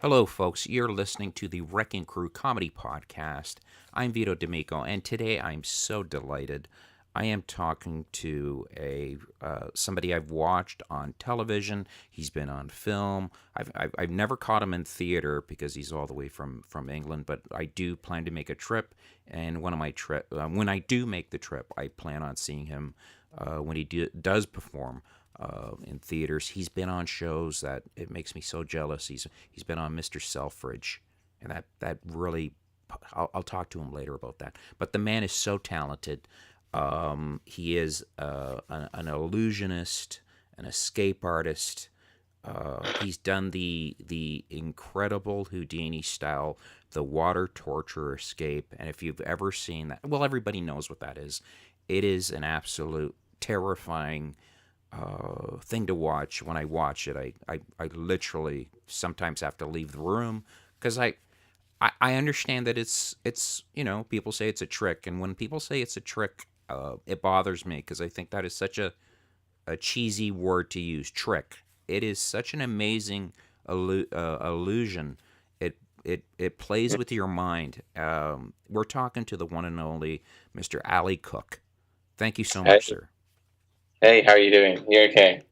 Hello, folks. You're listening to the Wrecking Crew Comedy Podcast. I'm Vito D'Amico, and today I'm so delighted. I am talking to a somebody I've watched on television. He's been on film. I've never caught him in theater because he's all the way from England, but I do plan to make a trip. And one of my when I do make the trip, I plan on seeing him when he does perform in theaters. He's been on shows that it makes me so jealous. He's been on Mr. Selfridge, and that really I'll talk to him later about that. But the man is so talented. He is an illusionist, an escape artist. He's done the incredible Houdini style, the water torture escape. And if you've ever seen that, well, everybody knows what that is. It is an absolute terrifying thing to watch. When I watch it, I literally sometimes have to leave the room because I understand that it's people say it's a trick, and when people say it's a trick, it bothers me because I think that is such a cheesy word to use. Trick. It is such an amazing illusion. It plays with your mind. We're talking to the one and only Mr. Ali Cook. Thank you so Hey, much, sir. hey, how are you doing? You okay?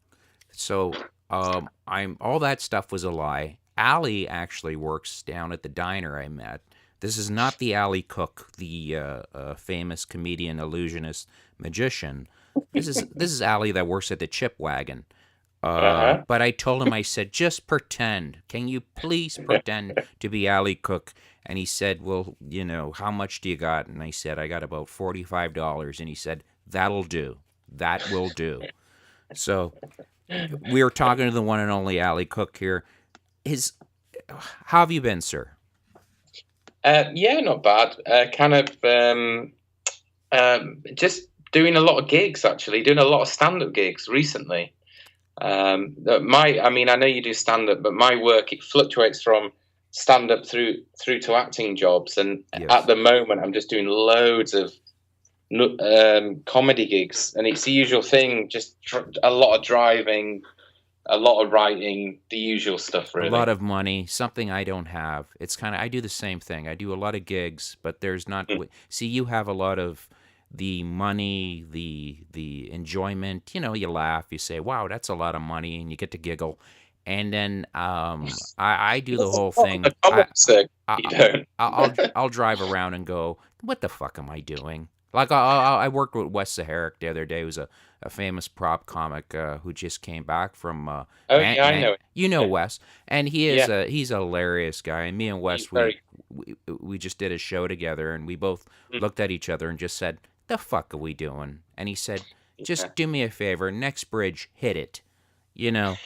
So, I'm all that stuff was a lie. Allie actually works down at the diner I met. This is not the Allie Cook, the famous comedian, illusionist, magician. This is Allie that works at the Chip Wagon. Uh-huh. But I told him, I said, just pretend. Can you please pretend to be Allie Cook? And he said, well, how much do you got? And I said, I got about $45. And he said, that'll do. That will do. So we are talking to the one and only Ali Cook here. His, how have you been, sir? Yeah, not bad. Just doing a lot of gigs actually, doing a lot of stand-up gigs recently. I mean, I know you do stand-up, but my work it fluctuates from stand-up through to acting jobs, and at Yes, the moment, I'm just doing loads of comedy gigs, and it's the usual thing, just a lot of driving, a lot of writing, the usual stuff, a lot really. of money, something I don't have. It's kind of I do the same thing. I do a lot of gigs, but there's not. See, you have a lot of the money, the enjoyment. You laugh, you say, "Wow, that's a lot of money," and you get to giggle. And then I do the whole Not thing. the common circuit, I, you don't. I'll drive around and go, what the fuck am I doing? Like I worked with Wes Saharic the other day, who's a famous prop comic who just came back from Oh yeah, I know. Yeah, Wes, and yeah. he's a hilarious guy. And me and He's Wes, very. we just did a show together, and we both Mm, looked at each other and just said, "The fuck are we doing?" And he said, yeah. "Just do me a favor, next bridge, hit it." You know,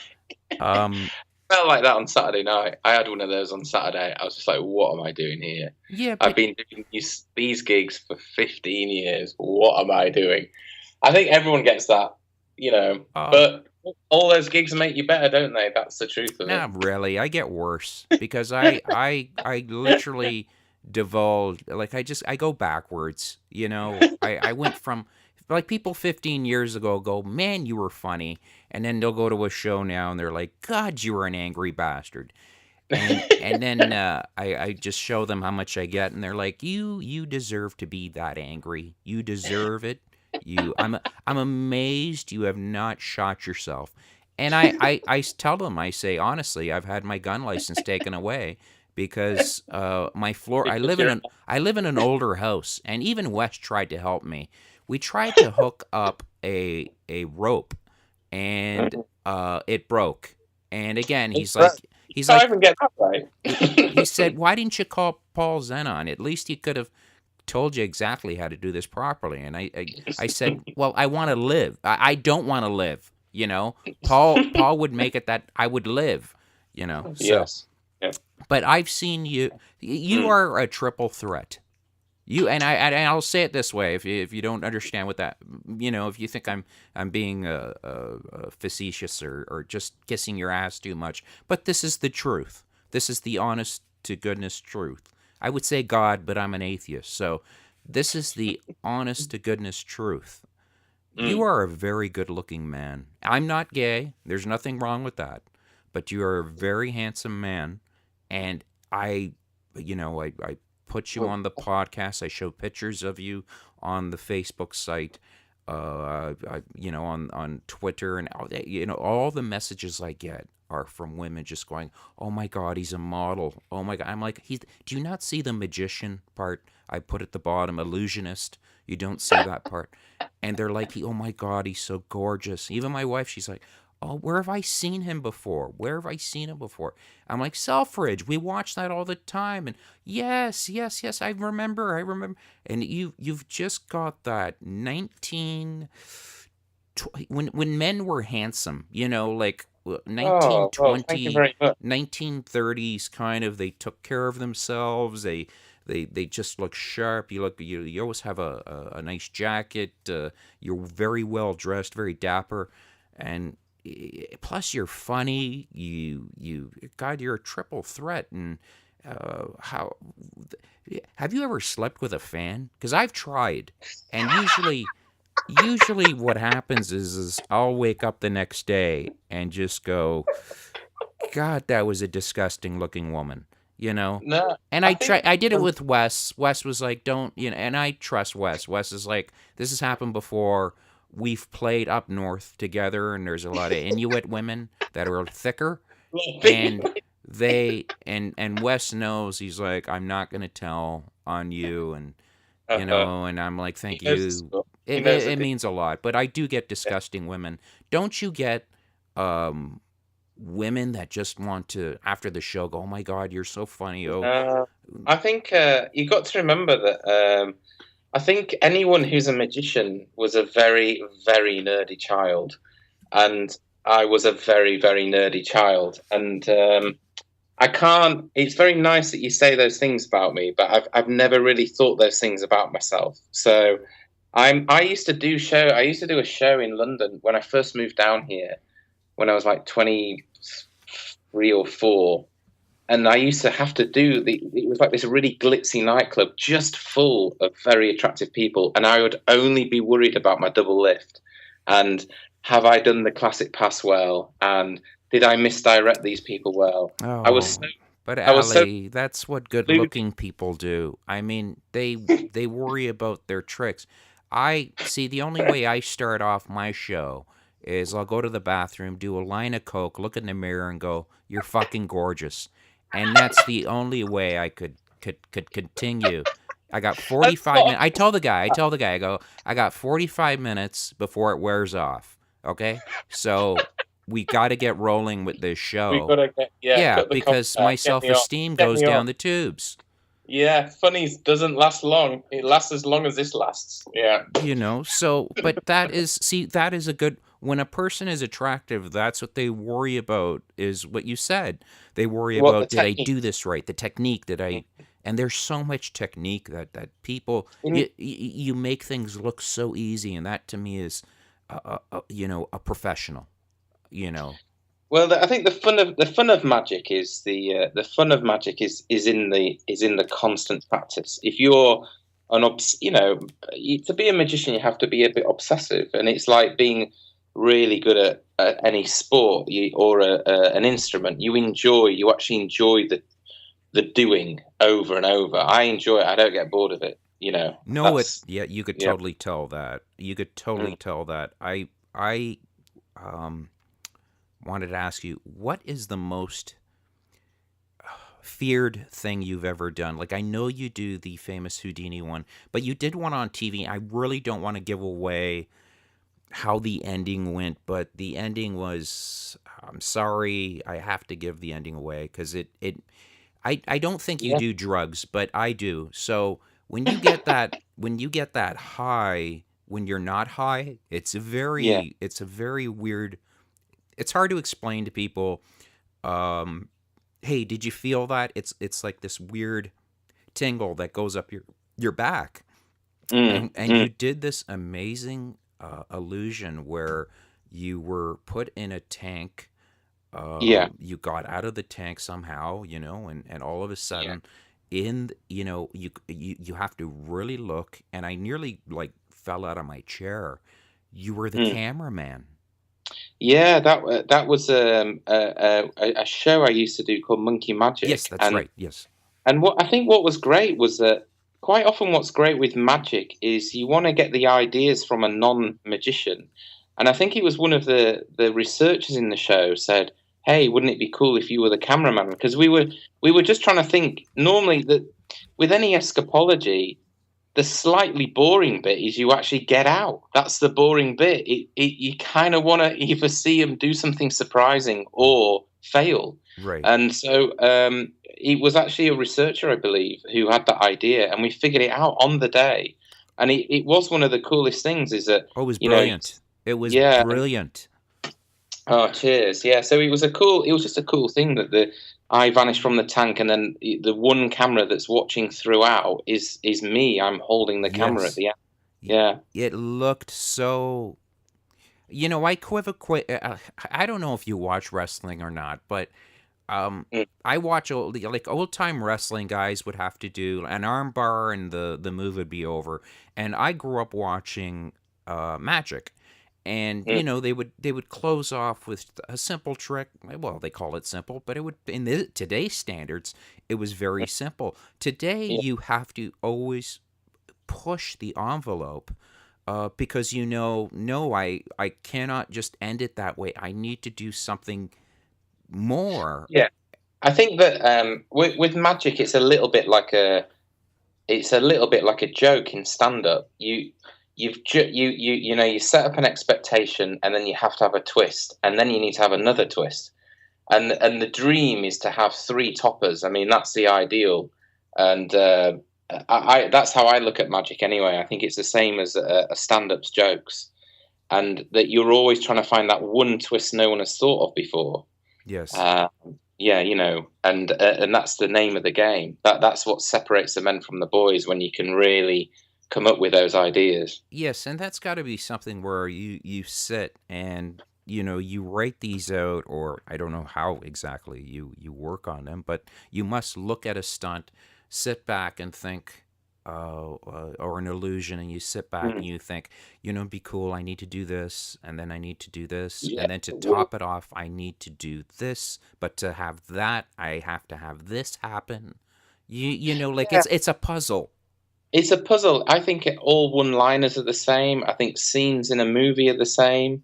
um, Felt like that on Saturday night. I had one of those on Saturday. I was just like, "What am I doing here? yeah, I've but been doing these gigs for 15 years. What am I doing?" I think everyone gets that, you know. uh, But all those gigs make you better, don't they? That's the truth of it. not really. I get worse because I literally divulge, like I go backwards. I went from, like, people 15 years ago go, "Man, you were funny." And then they'll go to a show now and they're like, "God, you were an angry bastard." And then I just show them how much I get, and they're like, "You deserve to be that angry. You deserve it. I'm amazed you have not shot yourself." And I tell them, I say, honestly, I've had my gun license taken away because my floor. Because you're. I live in an older house, and even Wes tried to help me. We tried to hook up a rope, and it broke. And again, You can't like, even get that right. he said, "Why didn't you call Paul Zenon? At least he could have told you exactly how to do this properly." And I said, "Well, I want to live. I don't want to live. Paul would make it that I would live. So, Yes. Yeah. but I've seen you. You Mm. are a triple threat. And I'll say it this way: if you don't understand what that, if you think I'm being facetious or just kissing your ass too much, but this is the truth. This is the honest to goodness truth. I would say God, but I'm an atheist, so this is the honest to goodness truth. You Mm. are a very good looking man. I'm not gay. There's nothing wrong with that, but you are a very handsome man, And I, I put you on the podcast. I show pictures of you on the Facebook site, on Twitter, and all the messages I get are from women just going, "Oh my God, he's a model. Oh my God." I'm like, "He's. Do you not see the magician part? I put at the bottom, illusionist. You don't see that part." And they're like, "Oh my God, he's so gorgeous." Even my wife, she's like, "Oh, where have I seen him before? Where have I seen him before?" I'm like, "Selfridge, we watch that all the time." And yes, yes, yes, I remember. And you've just got that when men were handsome, like Oh, well, thank you 1920, very much. 1930s kind of. They took care of themselves. They just look sharp. You always have a nice jacket. You're very well dressed, very dapper, and plus you're funny. God, you're a triple threat. And how have you ever slept with a fan? Because I've tried, and usually what happens is I'll wake up the next day and just go, God, that was a disgusting looking woman, you know? No, And I think I did it with Wes. Wes was like, don't, and I trust Wes. Wes is like, this has happened before. We've played up north together, and there's a lot of Inuit women that are thicker, and and Wes knows. He's like, I'm not gonna tell on you, and and I'm like, he thank knows the you. score. He It, knows it, the it deal. means a lot, but I do get disgusting women. Don't you get um, women that just want to, after the show, go, "Oh my God, you're so funny." Oh, Uh, I think you got to remember that. I think anyone who's a magician was a very, very nerdy child, and I was a very, very nerdy child, and I can't. It's very nice that you say those things about me, but I've never really thought those things about myself. So I used to do show. I used to do a show in London when I first moved down here, when I was like 23 or 4, and I used to have to do it was like this really glitzy nightclub just full of very attractive people, and I would only be worried about my double lift and have I done the classic pass well, and did I misdirect these people well. I was so oh. But I was so Ali, that's what deluded. good-looking people do. I mean, they worry about their tricks. I see. The only way I start off my show is I'll go to the bathroom, do a line of coke, look in the mirror, and go, "You're fucking gorgeous," and that's the only way I could continue. I got That's 45 not minutes. I tell the guy, I go, I got 45 minutes before it wears off. Okay, so we got to get rolling with this we've show. got to get, yeah, Yeah, cut the cost because out. my Get self me on. esteem Get goes me on. down the tubes. Yeah, funnies doesn't last long. It lasts as long as this lasts. Yeah. So, but that is a good, when a person is attractive, that's what they worry about, is what you said. They worry What the about, did I technique? do this right? The technique, and there's so much technique that people, In, you make things look so easy. And that to me is, a professional, you know. Well, I think the fun of magic is the fun of magic is in the constant practice. If you're to be a magician, you have to be a bit obsessive, and it's like being really good at any sport or an instrument. You actually enjoy the doing over and over. I enjoy it. I don't get bored of it. No, That's yeah, you could yeah. totally tell that. You could totally Mm. tell that. I, um, wanted to ask you, what is the most feared thing you've ever done? Like, I know you do the famous Houdini one, but you did one on TV. I really don't want to give away how the ending went, but the ending was, I'm sorry, I have to give the ending away because I don't think you Yeah. do drugs, but I do. So when you get that high when you're not high, Yeah. it's a very weird, it's hard to explain to people. Um, hey, did you feel that? It's like this weird tingle that goes up your back, Mm, and mm, you did this amazing illusion where you were put in a tank. yeah. You got out of the tank somehow, and all of a Yeah. sudden, you have to really look, and I nearly like fell out of my chair. You were the Mm. cameraman. Yeah, that was a show I used to do called Monkey Yes, Magic, that's right. Yes. and what I think what was great was that quite often what's great with magic is you want to get the ideas from a non-magician, and I think it was one of the researchers in the show said, "Hey, wouldn't it be cool if you were the cameraman?" Because we were just trying to think normally that with any escapology the slightly boring bit is you actually get out. That's the boring bit. You kind of want to either see them do something surprising or fail. Right. And so it was actually a researcher, I believe, who had that idea, and we figured it out on the day. And it was one of the coolest things is that, Oh, it was you know, brilliant. It was yeah, brilliant. oh, cheers. Yeah, so it was just a cool thing that the I vanished from the tank, and then the one camera that's watching throughout is me. I'm holding the camera at Yes. the end. Y- Yeah. It looked so. I I don't know if you watch wrestling or not, but Mm, I watch old time wrestling guys would have to do an armbar and the move would be over. And I grew up watching Magic, and mm, they would close off with a simple trick. Well, they call it simple, but it would today's standards it was very mm, simple. Today yeah. you have to always push the envelope because no, I cannot just end it that way. I need to do something more. Yeah. I think that with magic, it's a little bit like a joke in stand up. You set up an expectation, and then you have to have a twist, and then you need to have another twist. And the dream is to have three toppers. I mean, that's the ideal, and that's how I look at magic anyway. I think it's the same as a stand-up's jokes, and that you're always trying to find that one twist no one has thought of before. Yes. Uh, yeah, and that's the name of the game. That's what separates the men from the boys when you can really come up with those ideas. Yes, and that's got to be something where you sit and you write these out, or I don't know how exactly you work on them, but you must look at a stunt, sit back and think, or an illusion, and you sit back and Mm. you think, it'd be cool. I need to do this, and then I need to do this, Yeah, and then to top it off, I need to do this. But to have that, I have to have this happen. Like yeah. it's a puzzle. It's a puzzle. I think all one-liners are the same. I think scenes in a movie are the same.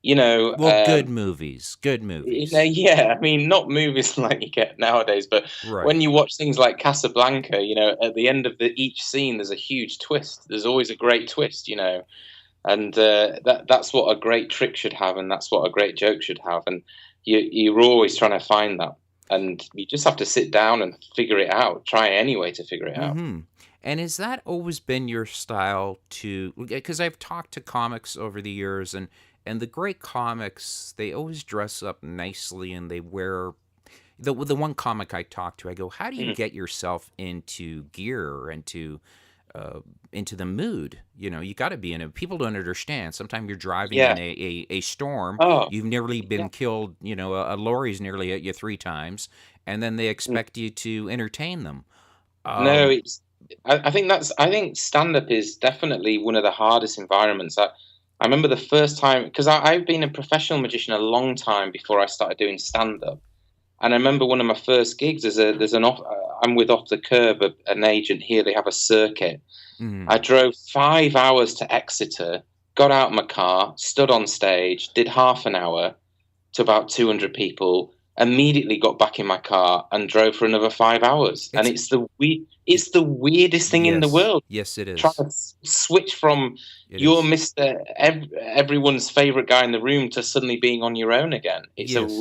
You know, Well, um, good movies, good You know, movies. yeah, I mean, not movies like you get nowadays, but Right. when you watch things like Casablanca, at the end of each scene, there's a huge twist. There's always a great twist, and that's what a great trick should have, and that's what a great joke should have, and you're always trying to find that, and you just have to sit down and figure it out. Try anyway to figure it out. Mm-hmm. And has that always been your style to? Because I've talked to comics over the years, and the great comics, they always dress up nicely and they wear. The one comic I talked to, I go, how do you Mm. get yourself into gear and into the mood? You got to be in it. People don't understand. Sometimes you're driving Yeah. in a storm. Oh, You've nearly yeah. been killed. A lorry's nearly at you three times, and then they Mm. expect you to entertain them. No, Um, it's. I think stand up is definitely one of the hardest environments. I remember the first time because I've been a professional magician a long time before I started doing stand up, and I remember one of my first gigs. I'm with Off the Curb, an agent here. They have a circuit. mhm. I drove 5 hours to Exeter, got out of my car, stood on stage, did half an hour to about 200 people, immediately got back in my car and drove for another 5 hours. And It's y- it's the weirdest thing in the yes, world. yes, it Trying is. to switch from It you're is. Mister everyone's favorite guy in the room to suddenly being on your own again. It's Yes.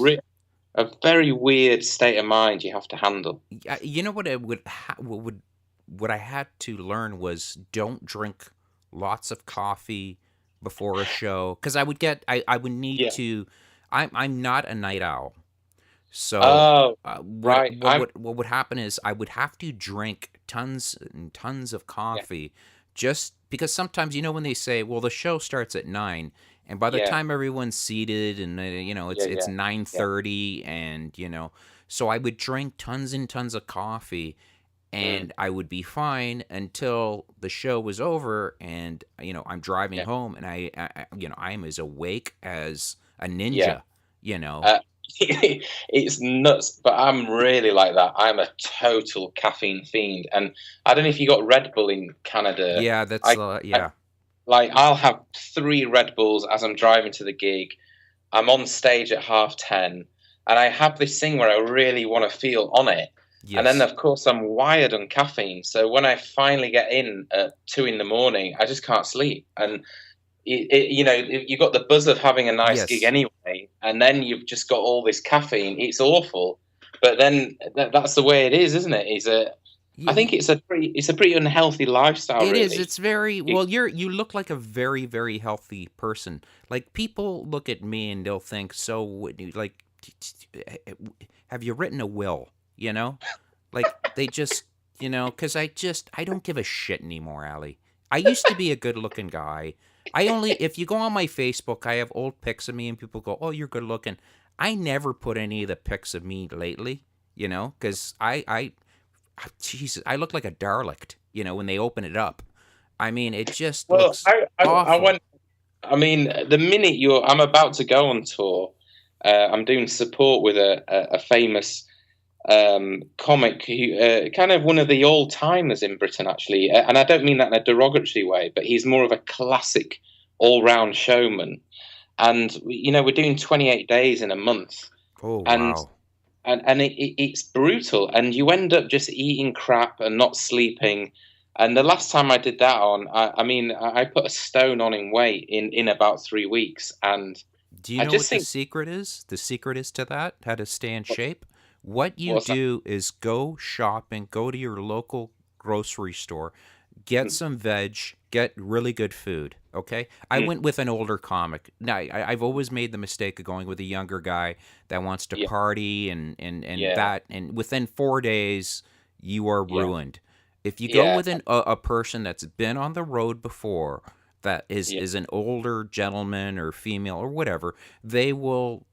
a very weird state of mind you have to handle. You know what I what I had to learn was don't drink lots of coffee before a show because I would need Yeah. to. I'm not a night owl. So Oh, right. what would happen is I would have to drink tons and tons of Yeah, coffee, just because sometimes when they say, well, the show starts at 9, and by the yeah, time everyone's seated and it's yeah, it's yeah, nine yeah. thirty, and so I would drink tons and tons of coffee, Mm, and I would be fine until the show was over, and I'm driving yeah. home, and I am as awake as a Yeah. ninja, you know. Uh, it's nuts, but I'm really like that. I'm a total caffeine fiend, and I don't know if you got Red Bull in Canada. Yeah, that's I, I yeah. like I'll have 3 Red Bulls as I'm driving to the gig. I'm on stage at 10:30, and I have this thing where I really want to feel on it. And then, Yes. of course, I'm wired on caffeine. So when I finally get in at 2 in the morning, I just can't sleep. And you've got the buzz of having a nice gig Yes. anyway, and then you've just got all this caffeine. It's awful, but then that's the way it is, isn't it? I Yeah, think it's a pretty unhealthy lifestyle, it is. really. It's very It- well. You look like a very very healthy person. Like people look at me and they'll think, so like, have you written a will? You know, like they just because I don't give a shit anymore, Ali. I used to be a good looking guy. I only if you go on my Facebook, I have old pics of me and people go, "Oh, you're good looking." I never put any of the pics of me lately, because Jesus, I look like a derelict, when they open it up. I mean, it just well, looks I awful. went. I mean, the minute I'm about to go on tour. I'm doing support with a famous comic who kind of one of the all timers in Britain, actually. And I don't mean that in a derogatory way, but he's more of a classic all round showman. And we're doing 28 days in a month, Oh, and wow. it's brutal. And you end up just eating crap and not sleeping. And the last time I did that I mean, I put a stone on in weight in about 3 weeks, and Do you I know just what the think, secret is? The secret is to that, how to stay in shape. What you what's that? do is go shopping, go to your local grocery store, get Mm, some veg, get really good food. Okay, I mm, went with an older comic. Now I've always made the mistake of going with a younger guy that wants to yeah, party and yeah, that, and within 4 days you are yeah, ruined. If you go yeah, with a person that's been on the road before, that is yeah. is an older gentleman or female or whatever, they will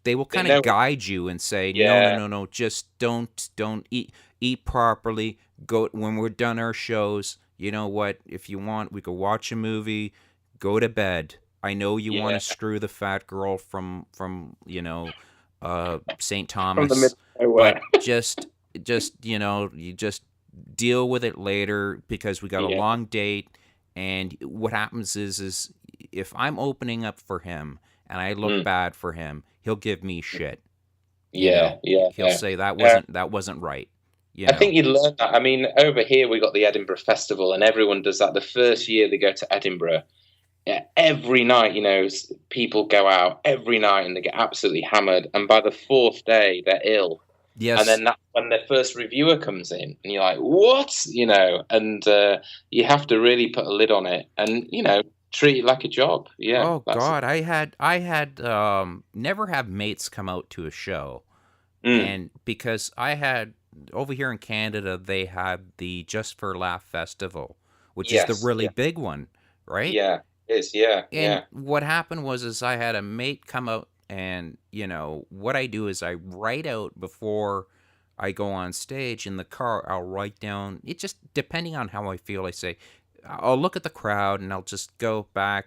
they will They kind of know. guide you and say, no, no, Yeah, no, no, just don't eat properly. Go when we're done our shows. You know what? If you want, we could watch a movie. Go to bed. I know you want yeah. to screw the fat girl from St. From the Thomas, middle of nowhere. but just you just deal with it later because we got a Yeah, long date. And what happens is if I'm opening up for him and I look mm, bad for him, he'll give me shit. yeah, yeah, He'll yeah. say that Uh, wasn't right. You I know. think you learn that. I mean, over here we got the Edinburgh Festival, and everyone does that. The first year they go to Edinburgh, yeah, every night, people go out every night and they get absolutely hammered. And by the fourth day, they're ill. And Yes. then that's when the first reviewer comes in, and you're like, "What?" And you have to really put a lid on it, and treat it like a job. Yeah, Oh that's God, I had never have mates come out to a show, mm, and because I had over here in Canada, they had the Just for Laugh festival, which is the yes, really yeah, big one, right? yeah, it is, yeah, And yeah, what happened was I had a mate come out, and what I do is I write out before I go on stage in the car. I'll write down it, just depending on how I feel. I say I'll look at the crowd and I'll just go back,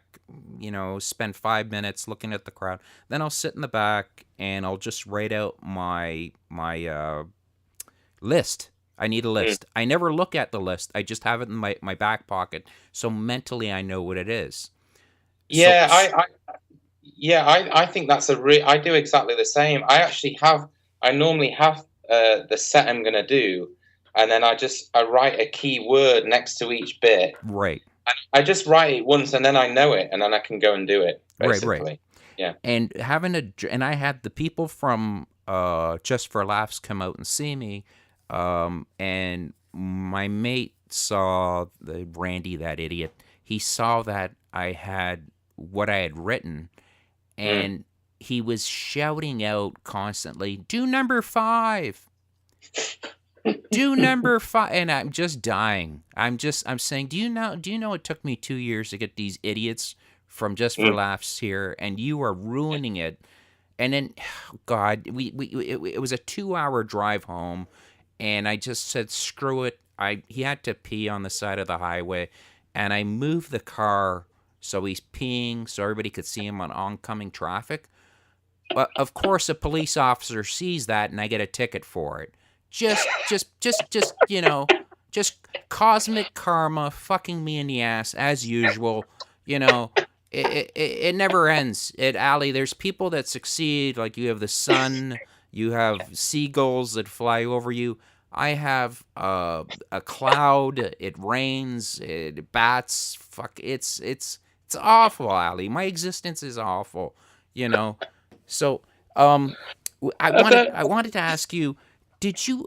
spend 5 minutes looking at the crowd. Then I'll sit in the back and I'll just write out my list. I need a mm, list. I never look at the list. I just have it in my back pocket, so mentally I know what it is. So, yeah. Yeah, I think that's I do exactly the same. I normally have the set I'm gonna do, and then I write a key word next to each bit. right. I just write it once, and then I know it, and then I can go and do it. Right, right. Basically, yeah. And and I had the people from Just for Laughs come out and see me, and my mate saw the Randy, that idiot. He saw that I had what I had written, Mm. and he was shouting out constantly, "Do number 5, do number 5," and I'm just dying. I'm saying, do you know it took me 2 years to get these idiots from Just for Mm. Laughs here, and you are ruining it. And then, God, it was a 2-hour drive home, and I just said, screw it. He had to pee on the side of the highway, and I moved the car so he's peeing so everybody could see him on oncoming traffic. of course, a police officer sees that, and I get a ticket for it. Just just cosmic karma fucking me in the ass as usual. You know, it never ends. Allie, there's people that succeed. Like you have the sun, you have seagulls that fly over you. I have a cloud. It rains. It bats. Fuck. It's awful, Allie. My existence is awful. You know. So, I wanted to ask you, did you,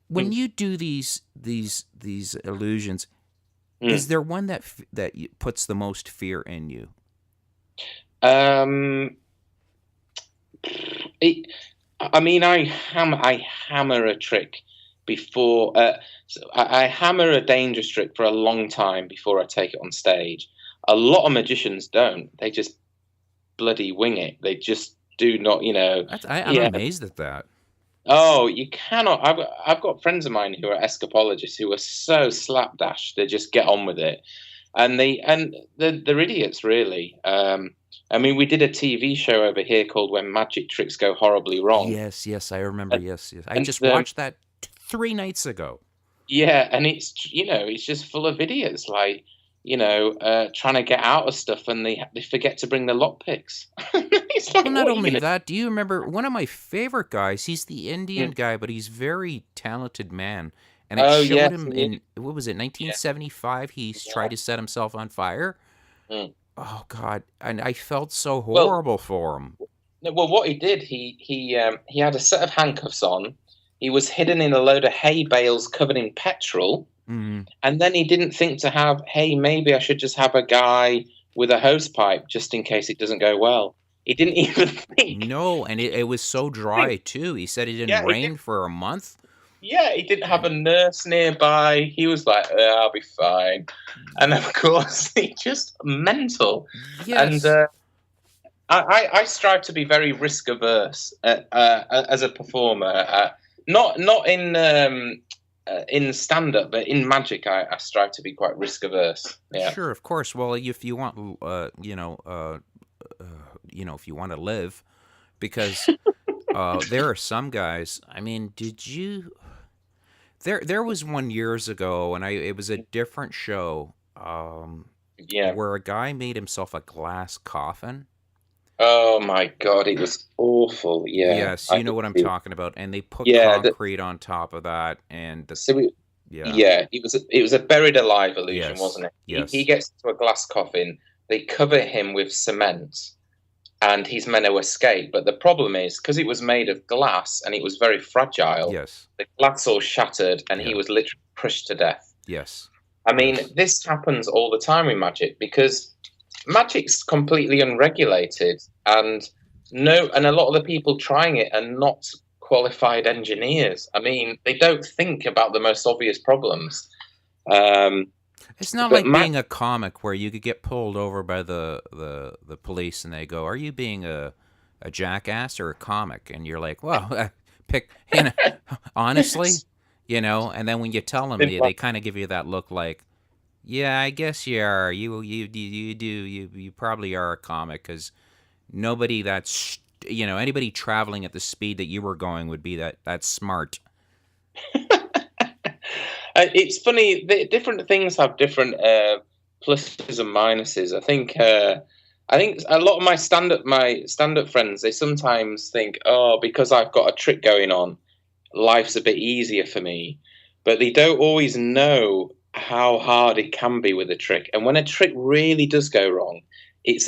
when you do these illusions, is there one that puts the most fear in you? Um, I mean, I hammer a trick before. I hammer a dangerous trick for a long time before I take it on stage. A lot of magicians don't. They just bloody wing it. They just do not, I'm amazed at that. Oh, you cannot. I've got friends of mine who are escapologists who are so slapdash. They just get on with it, and they're idiots, really. I mean, we did a TV show over here called "When Magic Tricks Go Horribly Wrong." Yes, I remember. Yes. I just watched that 3 nights ago. Yeah, and it's just full of idiots, like trying to get out of stuff, and they forget to bring the lockpicks. It's like, Well, not only that, do you remember one of my favorite guys? He's the Indian guy, but he's very talented man. And it showed him in, what was it, 1975? He tried to set himself on fire. Mm. Oh God! And I felt so horrible for him. Well, what he did, he had a set of handcuffs on. He was hidden in a load of hay bales covered in petrol. Mm-hmm. And then he didn't think to have, hey, maybe I should just have a guy with a hose pipe just in case it doesn't go well. He didn't even think. No, and it was so dry too. He said it didn't rain for a month. Yeah, he didn't have a nurse nearby. He was like, I'll be fine. And of course, he just mental. Yes. And I strive to be very risk averse as a performer. Not in stand up, but in magic, I strive to be quite risk averse. Yeah. Sure, of course. Well, if you want, if you want to live, because there are some guys. I mean, did you? There was one years ago, and it was a different show. Where a guy made himself a glass coffin. Oh my God, it was awful. Yeah. Yes, you know what I'm talking about. And they put concrete on top of that, and it was a buried alive illusion, wasn't it? Yes. He gets into a glass coffin. They cover him with cement, and he's meant to escape. But the problem is, because it was made of glass and it was very fragile. Yes. The glass all shattered, and he was literally crushed to death. Yes. I mean, this happens all the time in magic because magic's completely unregulated, and a lot of the people trying it are not qualified engineers. I mean, they don't think about the most obvious problems. It's not like being a comic where you could get pulled over by the police and they go, "Are you being a jackass or a comic?" And you're like, "Well, pick." Honestly, And then when you tell them, they kind of give you that look like, "Yeah, I guess you are. You probably are a comic because nobody that's anybody traveling at the speed that you were going would be that smart." It's funny. Different things have different pluses and minuses. I think a lot of my stand-up friends, they sometimes think, oh, because I've got a trick going on, life's a bit easier for me, but they don't always know how hard it can be with a trick. And when a trick really does go wrong, it's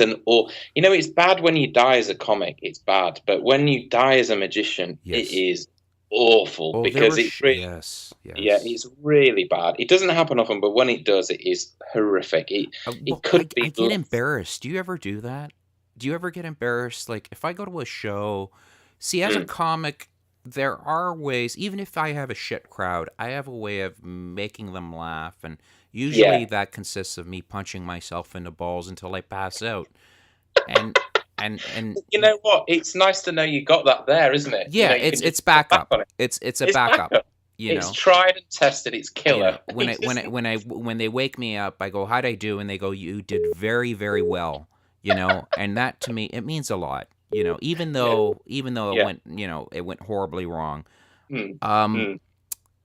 bad when you die as a comic. It's bad, but when you die as a magician, it is awful because it's really, it's really bad. It doesn't happen often, but when it does, it is horrific. I get embarrassed. Do you ever do that? Do you ever get embarrassed? Like if I go to a show, see, as a comic, there are ways, even if I have a shit crowd, I have a way of making them laugh, and usually that consists of me punching myself in the balls until I pass out. And you know what? It's nice to know you got that there, isn't it? Yeah, it's backup. It's a backup. It's tried and tested. It's killer. When they wake me up, I go, "How'd I do?" And they go, "You did very, very well." And that to me, it means a lot. Yeah, even though yeah. it went horribly wrong. Mm, Um, mm.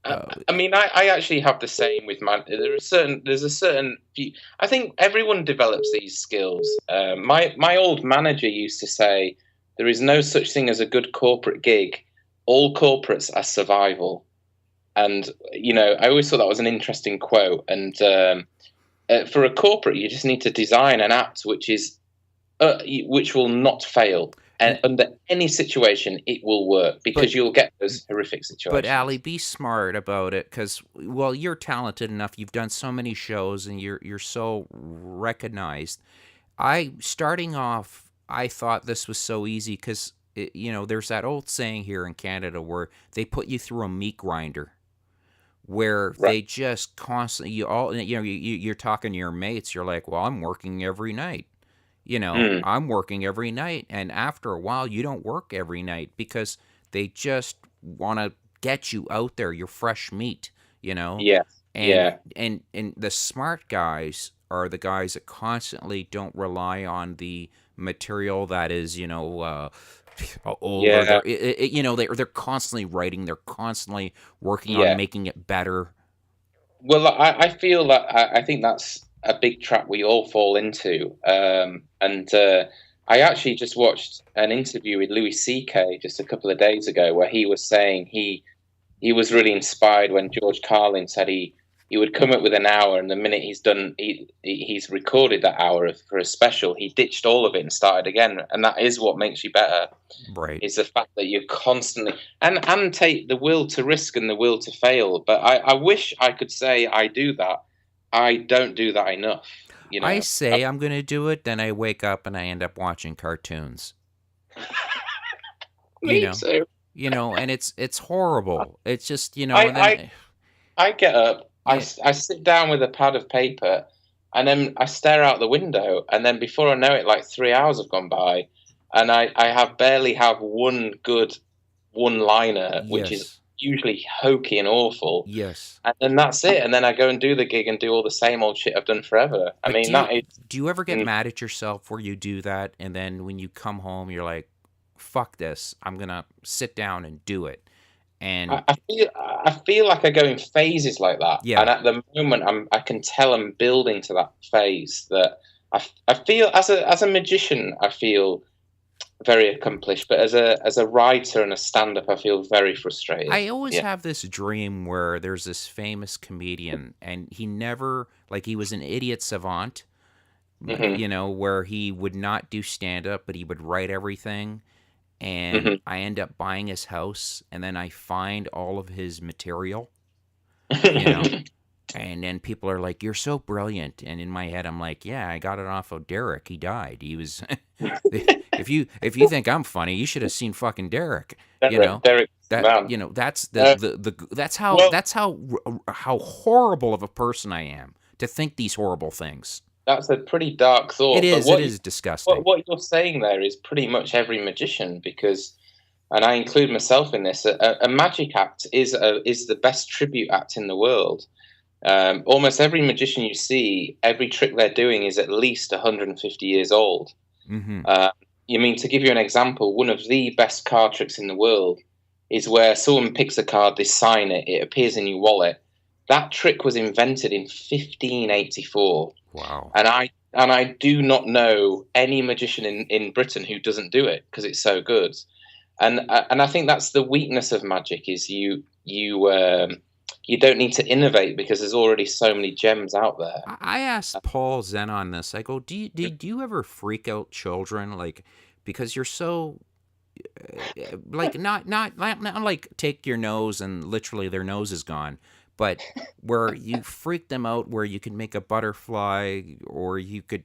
uh, I mean, I actually have the same with man. There's a certain few. I think everyone develops these skills. My old manager used to say, "There is no such thing as a good corporate gig. All corporates are survival." And I always thought that was an interesting quote. And for a corporate, you just need to design an app which will not fail. And and under any situation, it will work but because you'll get those horrific But Ali, situations. be smart about it, because well, you're talented enough. You've done so many shows, and you're so recognized. I starting off, I thought this was so easy because there's that old saying here in Canada where they put you through a meat grinder, where Right. they just constantly you're talking to your mates. You're like, well, I'm working every night. Mm, I'm working every night, and after a while, you don't work every night because they just want to get you out there. You're fresh meat, yeah. and Yeah. the smart guys are the guys that constantly don't rely on the material that is old, or Yeah. they're constantly writing, they're constantly working on Yeah. making it better. Well, I feel that I think that's a big trap we all fall into. And I actually just watched an interview with Louis C.K. just a couple of days ago where he was saying he was really inspired when George Carlin said he would come up with an hour, and the minute he's done, he's recorded that hour for a special. He ditched all of it and started again, and that is what makes you better. Right. Is the fact that you're constantly and take the will to risk and the will to fail. But I wish I could say I do that. I don't do that enough. You I know. I, say I'm going to do it, then I wake up and I end up watching cartoons. You me know, too. and it's horrible. It's just, I and I then I get up. yeah, I sit down with a pad of paper, and then I stare out the window, and then before I know it, like 3 hours have gone by, and I have barely have one good one liner, which is yes, usually hokey and awful. yes. And then that's it. And then I go and do the gig and do all the same old shit I've done forever. I But mean, that is. do you ever get Mm, mad at yourself where you do that, and then when you come home, you're like, "Fuck this! I'm gonna sit down and do it." And I feel like I go in phases like that, yeah, and at the moment, I can tell I'm building to that phase. That I feel as a magician, I feel very accomplished, but as a writer and a stand up, I feel very frustrated. I always Yeah. have this dream where there's this famous comedian, and he never, like, he was an idiot savant, Hmm. where he would not do stand up, but he would write everything. And Hmm. I end up buying his house, and then I find all of his material, you know, and then people are like, "You're so brilliant," and in my head, I'm like, "Yeah, I got it off of Derek. He died. He was." If you think I'm funny, you should have seen fucking Derek. You know Derek, that. man. That's Uh, well, that's how horrible of a person I am to think these horrible things. that's a pretty dark It thought, but is. It is disgusting. what you're saying there is pretty much every magician because, and I include myself in this. A magic act is the best tribute act in the world. Almost every magician you see, every trick they're doing is at least 150 years old. Mm-hmm. Uh, you mean to give you an example? One of the best card tricks in the world is where someone picks a card, they sign it, it appears in your wallet. That trick was invented in 1584. Wow. And I do not know any magician in Britain who doesn't do it because it's so good. And I think that's the weakness of magic is you don't need to innovate because there's already so many gems out there. I asked Paul Zen on this. I go, do you ever freak out children, like, because you're so like not like take your nose and literally their nose is gone, but where you freak them out, where you can make a butterfly, or you could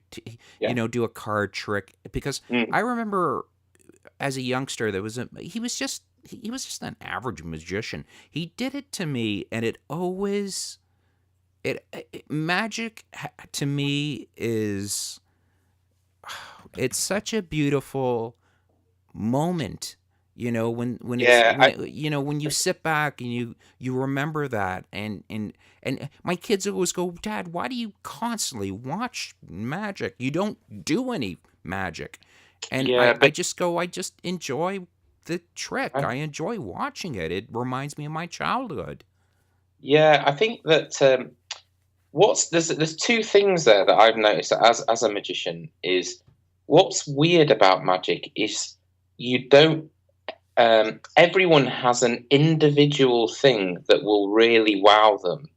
Yeah. do a card trick. Because Mm. I remember as a youngster, he was just an average magician. He did it to me, and it always magic to me is, it's such a beautiful moment, Yeah. when you sit back and you remember that. And my kids always go, "Dad, why do you constantly watch magic? You don't do any magic." And Yeah, I but just go, I just enjoy the trick. I enjoy watching it. It reminds me of my childhood. yeah, I think that there's two things there that I've noticed as a magician is what's weird about magic is you don't everyone has an individual thing that will really wow them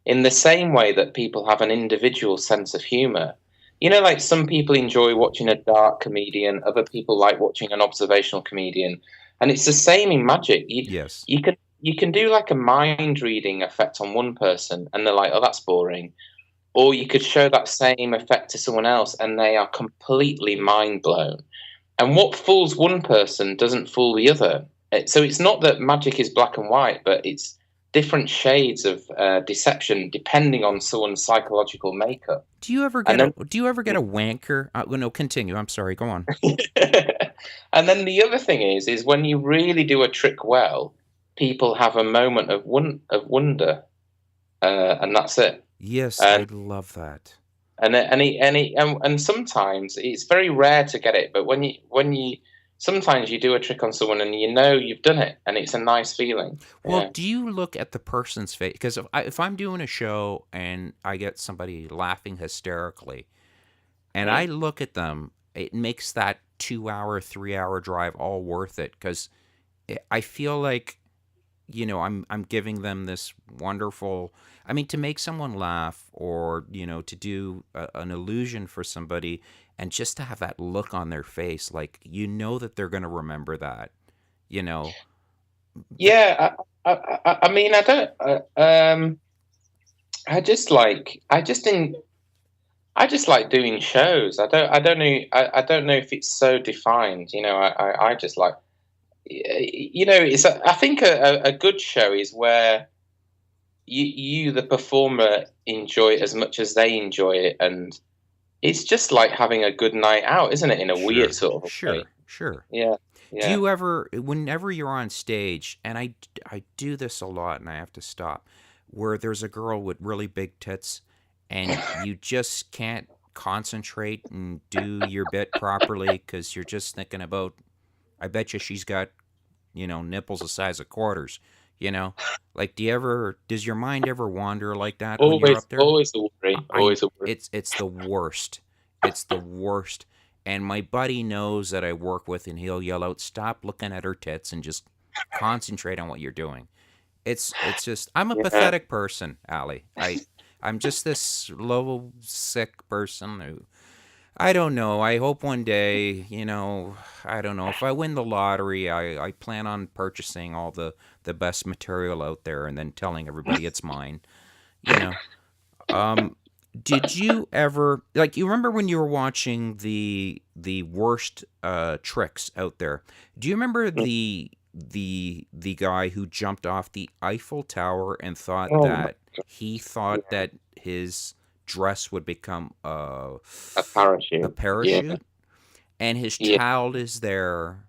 in the same way that people have an individual sense of humor. You know, like some people enjoy watching a dark comedian, other people like watching an observational comedian, and it's the same in magic. Yes. You can do like a mind reading effect on one person, and they're like, "Oh, that's boring," or you could show that same effect to someone else, and they are completely mind blown. And what fools one person doesn't fool the other. So it's not that magic is black and white, but it's different shades of deception depending on someone's psychological makeup. Do you ever And get a then, Do you ever get a wanker? No, continue. I'm sorry. Go on. and then the other thing is when you really do a trick well, people have a moment of wonder, and that's it. Yes, I And love that. and sometimes it's very rare to get it, but when you sometimes you do a trick on someone and you know you've done it, and it's a nice feeling. Well, Yeah. do you look at the person's face? Because if I'm doing a show and I get somebody laughing hysterically, and I Mm. look at them, it makes that 2 hour, 3 hour drive all worth it. Because I feel like I'm giving them this wonderful. I mean, to make someone laugh, or to do an illusion for somebody, and just to have that look on their face, like that they're going to remember that. You know, th- Yeah, I mean, I don't. I just like doing shows. I don't know if it's so defined. I just like. It's. I think a good show is where you the performer enjoy it as much as they enjoy it, and it's just like having a good night out, isn't it? In a weird sure, sort of way. sure. Yeah, Do yeah. you ever, whenever you're on stage, and I do this a lot, and I have to stop, where there's a girl with really big tits, and you just can't concentrate and do your bit properly because you're just thinking about, I bet you she's got, nipples the size of quarters, you know? Like, does your mind ever wander like that when you're Always, up there? always a worry. I Always a worry. It's the worst. It's the worst. And my buddy knows that I work with, and he'll yell out, "Stop looking at her tits and just concentrate on what you're doing." It's just, I'm a Yeah. pathetic person, Allie. I'm just this low sick person who, I don't know. I hope one day, I don't know, if I win the lottery, I plan on purchasing all the best material out there and then telling everybody it's mine. You know. Um, did you ever, like, you remember when you were watching the worst tricks out there? Do you remember the guy who jumped off the Eiffel Tower and Oh, thought yeah. that his dress would become A a parachute. Yeah, parachute, and his yeah. child is there,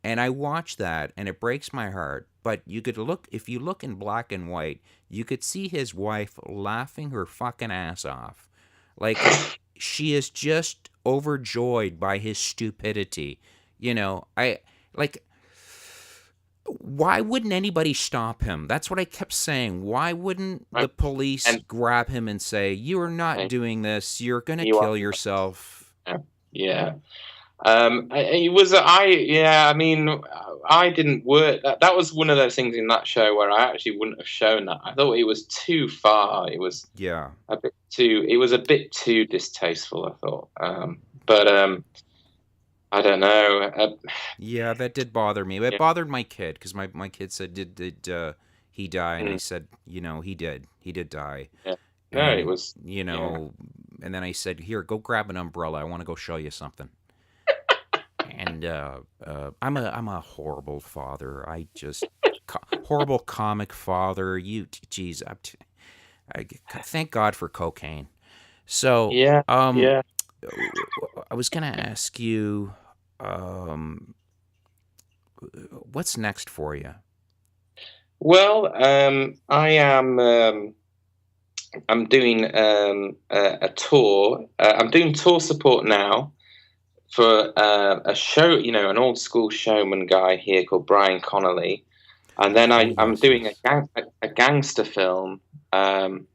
and I watch that, and it breaks my heart. But if you look in black and white, you could see his wife laughing her fucking ass off. Like, she is just overjoyed by his stupidity. I, like, why wouldn't anybody stop him? That's what I kept saying. Why wouldn't the Right. police And grab him and say, "You are not okay, doing this. You're going to you are. kill yourself"? Yeah. Yeah. It was. I. Yeah. I mean, I didn't work. That was one of those things in that show where I actually wouldn't have shown that. I thought it was too far. It was Yeah. a bit too. It was a bit too distasteful. I thought. But I don't know. Yeah, that did bother me. It Yeah. bothered my kid because my kid said, "Did he die?" And I Mm, said, "He did. He did die." yeah. No, it And was. Yeah. and then I said, "Here, go grab an umbrella. I want to go show you something." And I'm a horrible father. Horrible comic father. Geez, I thank God for cocaine. So, Yeah. Yeah. I was gonna ask you, um, what's next for you? Well, I am. I'm doing a tour. I'm doing tour support now for a show, an old school showman guy here called Brian Connolly, and then Oh I'm yes, doing yes. a gangster film, and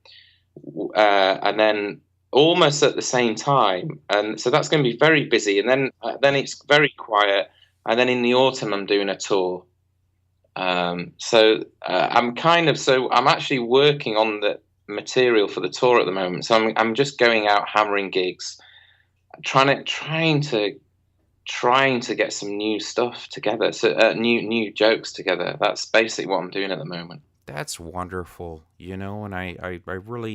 then almost at the same time, and so that's going to be very busy. And then it's very quiet, and then in the autumn I'm doing a tour. I'm actually working on the material for the tour at the moment. So I'm just going out hammering gigs, trying to get some new stuff together, so new jokes together. That's basically what I'm doing at the moment. That's wonderful, and I really,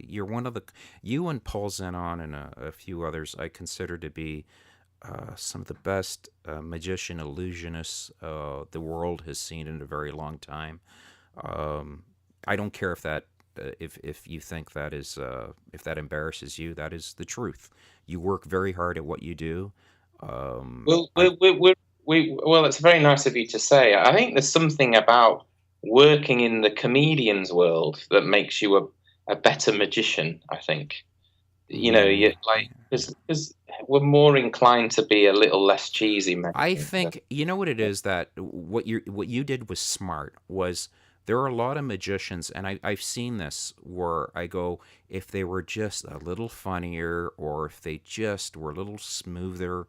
you're one of you and Paul Zenon and a few others I consider to be some of the best magician illusionists the world has seen in a very long time. Um, I don't care if you think that is if that embarrasses you. That is the truth. You work very hard at what you do. Well, I well, it's very nice of you to say. I think there's something about working in the comedian's world that makes you a better magician. I think you mm, like because we're more inclined to be a little less cheesy, I maybe. think you know what it is that what you did was smart. Was there are a lot of magicians, and I've seen this where I go, if they were just a little funnier, or if they just were a little smoother,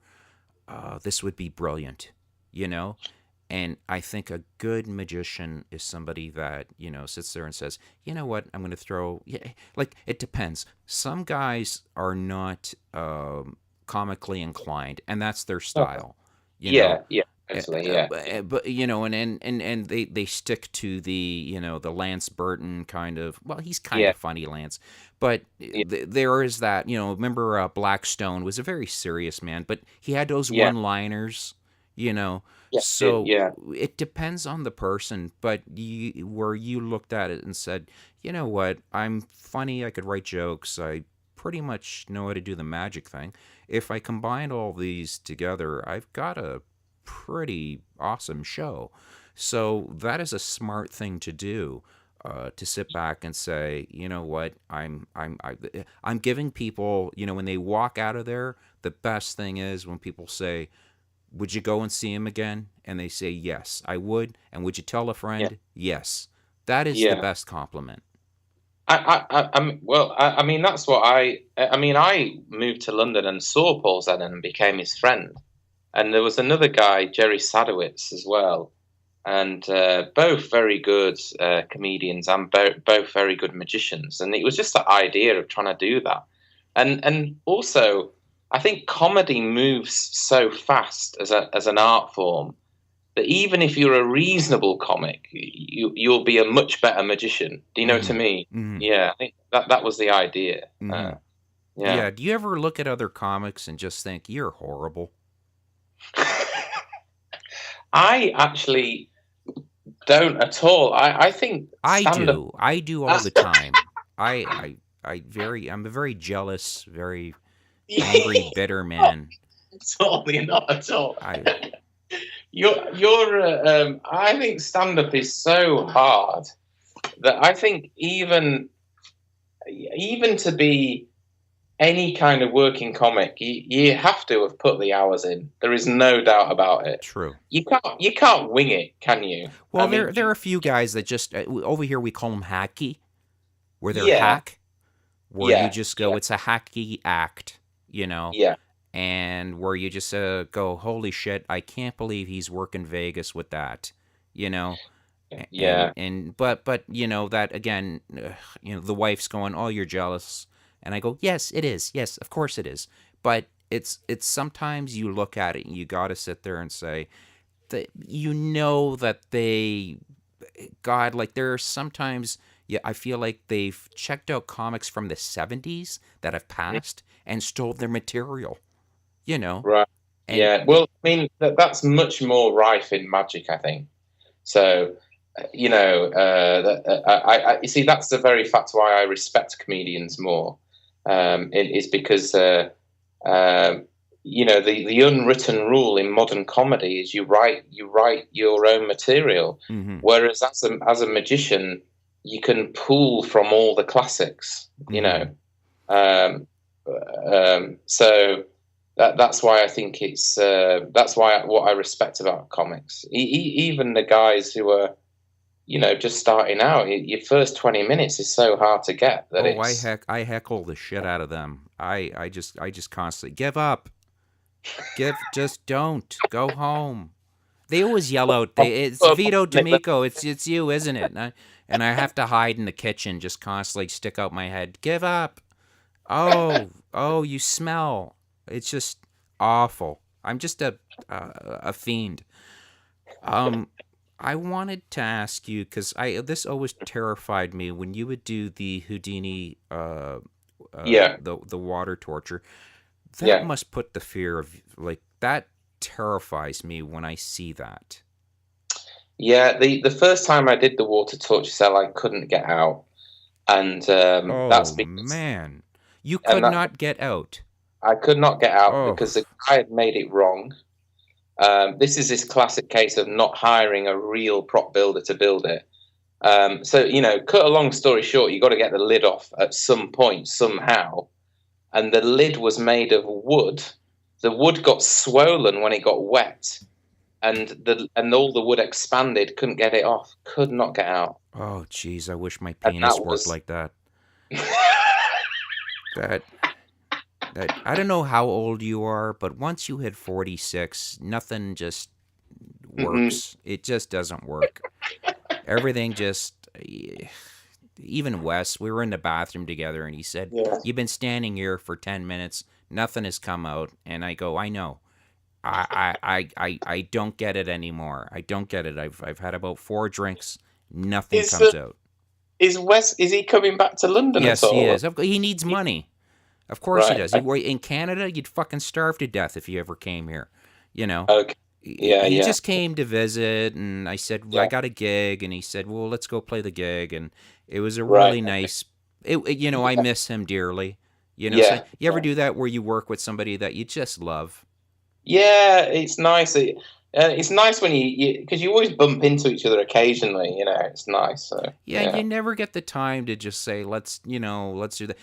this would be brilliant, you know? And I think a good magician is somebody that, sits there and says, you know what, I'm going to throw, yeah, like, it depends. Some guys are not comically inclined, and that's their Oh, style, you know? yeah, yeah, totally, yeah, But and they stick to the Lance Burton kind of, well, he's kind yeah, of funny, Lance, but yeah, there is that, remember Blackstone was a very serious man, but he had those yeah, one liners, you know yeah, so yeah, it depends on the person, but where you looked at it and said, you know what, I'm funny, I could write jokes, I pretty much know how to do the magic thing. If I combine all these together, I've got a pretty awesome show. So that is a smart thing to do. To sit back and say, you know what, I'm giving people, when they walk out of there, the best thing is when people say, "Would you go and see him again?" and they say, "Yes, I would." And would you tell a yeah, friend? Yes. That is the yeah. best compliment. I mean, that's what I mean, I moved to London and saw Paul Zenon and became his friend. And there was another guy, Jerry Sadowitz, as well, and both very good comedians and both very good magicians. And it was just the idea of trying to do that, and also I think comedy moves so fast as an art form that even if you're a reasonable comic, you'll be a much better magician. Do you know what I Mm-hmm. mean? Mm-hmm. Yeah, I think that was the idea. Mm-hmm. Yeah. Yeah. Do you ever look at other comics and just think you're horrible? I actually don't at all. I think I stand up. do. I do all the time. I'm a very jealous, very angry, bitter man. Totally not at all. I I think stand up is so hard that I think even to be any kind of working comic, you have to have put the hours in. There is no doubt about it. True. You can't wing it, can you? I Well, mean, there are a few guys that just over here we call them hacky, where they're yeah, hack, where you yeah, just go, yeah, it's a hacky act, you know, yeah, and where you just go, holy shit, I can't believe he's working Vegas with that, you know, yeah, but that again, the wife's going, oh, you're jealous, and I go, yes, it is, yes, of course it is, but it's sometimes you look at it and you got to sit there and say that that they, God, like there are sometimes, yeah, I feel like they've checked out comics from the 70s that have passed and stole their material, you know, right, and yeah. Well, I mean that's much more rife in magic, I think. So, you see, that's the very fact why I respect comedians more. It is because, the unwritten rule in modern comedy is you write your own material, mm-hmm, whereas as a magician, you can pull from all the classics. mm-hmm. Um, So that's why I think that's why what I respect about comics. Even the guys who are just starting out, your first 20 minutes is so hard to get that Oh, it's I heckle the shit out of them. I just constantly give up. Just don't go home. They always yell out. It's Vito D'Amico. It's you, isn't it? And I have to hide in the kitchen, just constantly stick out my head. Give up. Oh, you smell. It's just awful. I'm just a fiend. Um, I wanted to ask you because I this always terrified me when you would do the Houdini, yeah, the water torture. That yeah. must put the fear of like that terrifies me when I see that. Yeah, the first time I did the water torture cell, I couldn't get out, and Oh man, you and could that not get out. I could not get out Oh, because the guy had made it wrong. This is this classic case of not hiring a real prop builder to build it. So cut a long story short, you got to get the lid off at some point somehow, and the lid was made of wood. The wood got swollen when it got wet, and all the wood expanded. Couldn't get it off. Could not get out. oh, geez, I wish my And penis that worked was like that. That that I don't know how old you are, but once you hit 46, nothing just mm-mm. works. It just doesn't work. Everything just even Wes, we were in the bathroom together and he said, Yeah. "You've been standing here for 10 minutes, nothing has come out." And I go, "I know. I don't get it anymore. I don't get it. I've had about 4 drinks, nothing Is comes out." is Wes? Is he coming back to London at Yes, he all? is. He needs money. Of course he Right. does. In Canada, you'd fucking starve to death if you ever came here. You know, Okay. Yeah. he Yeah. just came to visit, and I said, "I Yeah. got a gig," and he said, "Well, let's go play the gig," and it was a Right. really nice. I miss him dearly. So Yeah. you ever do that where you work with somebody that you just love? Yeah. It's nice. It's nice when you because you always bump into each other occasionally. It's nice. So Yeah, and yeah. you never get the time to just say, let's do that.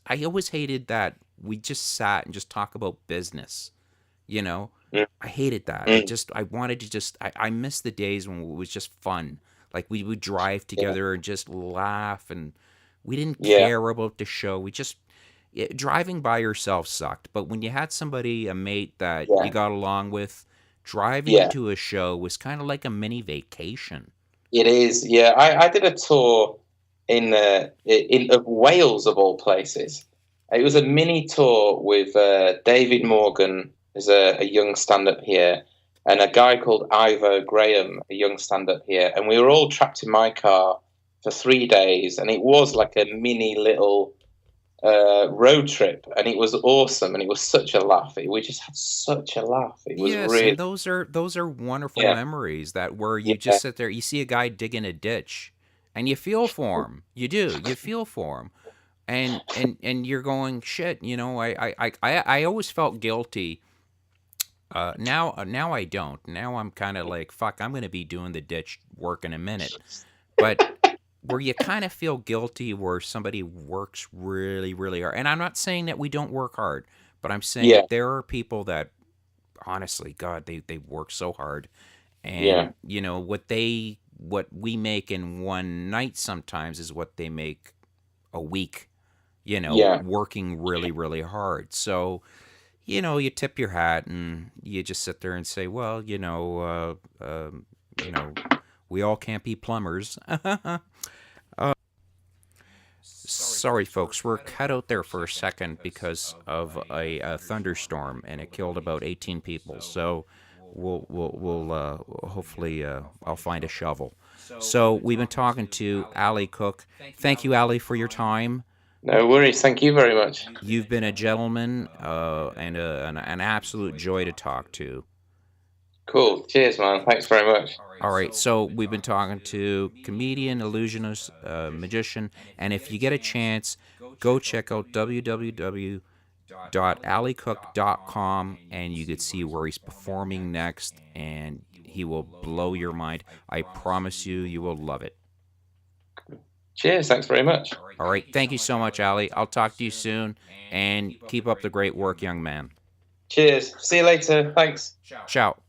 I always hated that we just sat and just talk about business. You know, Mm, I hated that. mm, I wanted to I miss the days when it was just fun. Like we would drive yeah. together and just laugh, and we didn't Yeah. care about the show. Driving by yourself sucked. But when you had somebody, a mate that you Yeah. got along with, driving Yeah. to a show was kind of like a mini vacation. It is. Yeah. I did a tour in of Wales of all places. It was a mini tour with David Morgan, who's a young stand-up here, and a guy called Ivo Graham, a young stand-up here, and we were all trapped in my car for 3 days, and it was like a mini little road trip, and it was awesome, and it was such a laugh. We just had such a laugh. It was Yes, and really, those are wonderful yeah, memories that where you yeah, just sit there, you see a guy digging a ditch, and you feel for him. You do. You feel for him, and you're going shit. I always felt guilty. Now I don't. Now I'm kind of like fuck. I'm gonna be doing the ditch work in a minute, but where you kind of feel guilty where somebody works really really hard, and I'm not saying that we don't work hard, but I'm saying yeah, there are people that honestly, God, they work so hard, yeah, and what we make in one night sometimes is what they make a week. yeah. Working really really hard. So you tip your hat and you just sit there and say, well, you know, we all can't be plumbers. Sorry, folks, we're cut out there for a second because of a thunderstorm, and it killed about 18 people. So we'll hopefully I'll find a shovel. So we've been talking to Ali Cook. Thank you, Ali, for your time. No worries. Thank you very much. You've been a gentleman and an absolute joy to talk to. Cool. Cheers, man. Thanks very much. All right, so we've been talking to comedian, illusionist, magician, and if you get a chance, go check out www.alicook.com and you could see where he's performing next, and he will blow your mind. I promise you, you will love it. Cheers. Thanks very much. All right. Thank you so much, Ali. I'll talk to you soon, and keep up the great work, young man. Cheers. See you later. Thanks. Ciao.